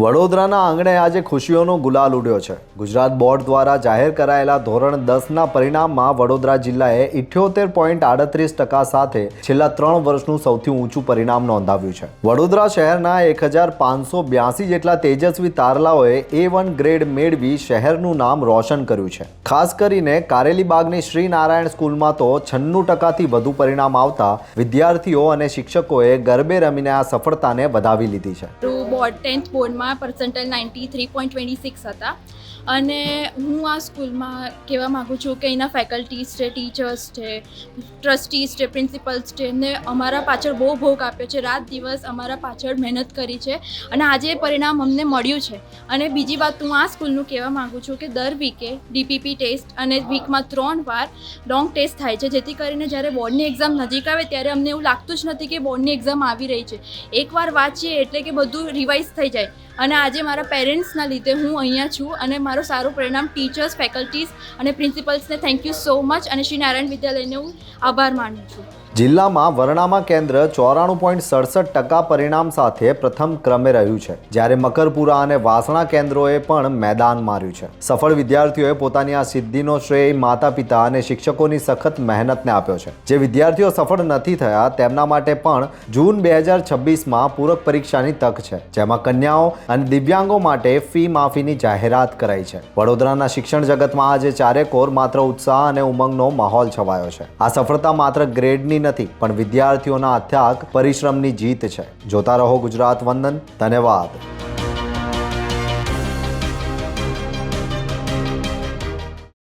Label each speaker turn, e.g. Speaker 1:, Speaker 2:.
Speaker 1: વડોદરાના આંગણે આજે ખુશીઓનો ગુલાલ ઉડ્યો છે। ગુજરાત બોર્ડ દ્વારા જાહેર કરાયેલા ધોરણ 10ના પરિણામમાં વડોદરા જિલ્લાએ 78.38% સાથે છેલ્લા 3 વર્ષનું સૌથી ઊંચું પરિણામ નોંધાવ્યું છે। વડોદરા શહેરના 1582 જેટલા તેજસ્વી તારલાઓએ A1 ગ્રેડ મેળવી શહેરનું નામ રોશન કર્યું છે। ખાસ કરીને કારેલીબાગની શ્રી નારાયણ સ્કૂલમાં તો 96%થી વધુ પરિણામ આવતા વિદ્યાર્થીઓ અને શિક્ષકોએ ગરબે રમીને આ સફળતાને વધાવી લીધી છે।
Speaker 2: બોર્ડ 10th બોર્ડમાં પર્સન્ટાઇલ 93.26 હતા અને હું આ સ્કૂલમાં કહેવા માગું છું કે અહીંના ફેકલ્ટીઝ છે, ટીચર્સ છે, ટ્રસ્ટીઝ છે, પ્રિન્સિપલ્સ છે, એમને અમારા પાછળ બહુ ભોગ આપ્યો છે। રાત દિવસ અમારા પાછળ મહેનત કરી છે અને આજે પરિણામ અમને મળ્યું છે। અને બીજી વાત હું આ સ્કૂલનું કહેવા માગું છું કે દર વીકે DPP ટેસ્ટ અને વીકમાં 3 વાર લોંગ ટેસ્ટ થાય છે, જેથી કરીને જ્યારે બોર્ડની એક્ઝામ નજીક આવે ત્યારે અમને એવું લાગતું જ નથી કે બોર્ડની એક્ઝામ આવી રહી છે। એકવાર વાંચીએ એટલે કે બધું રિવાઇઝ થઈ જાય અને આજે મારા પેરેન્ટ્સના લીધે હું અહીંયા છું અને મારું સારું પરિણામ ટીચર્સ, ફેકલ્ટીઝ અને પ્રિન્સિપલ્સને થેન્ક યુ સો મચ અને શ્રી નારાયણ વિદ્યાલયને હું આભાર માનું છું।
Speaker 1: જિલ્લામાં વરણામા કેન્દ્ર 94.67% પરિણામ સાથે પ્રથમ ક્રમે રહ્યું છે, જ્યારે મકરપુરા અને વાસણા કેન્દ્રોએ પણ મેદાન માર્યું છે। સફળ વિદ્યાર્થીઓએ પોતાની આ સિદ્ધિનો શ્રેય માતા પિતા અને શિક્ષકોની સખત મહેનતને આપ્યો છે। જે વિદ્યાર્થીઓ સફળ નથી થયા તેમના માટે પણ જૂન 2026માં પૂરક પરીક્ષાની તક છે, જેમાં કન્યાઓ અને દિવ્યાંગો માટે ફી માફીની જાહેરાત કરાઈ છે। વડોદરાના શિક્ષણ જગતમાં આજે ચારેકોર માત્ર ઉત્સાહ અને ઉમંગનો માહોલ છવાયો છે। આ સફળતા માત્ર ગ્રેડની નથી પણ વિદ્યાર્થીઓના અથાગ પરિશ્રમની જીત છે। જોતા રહો ગુજરાત વંદન। ધન્યવાદ।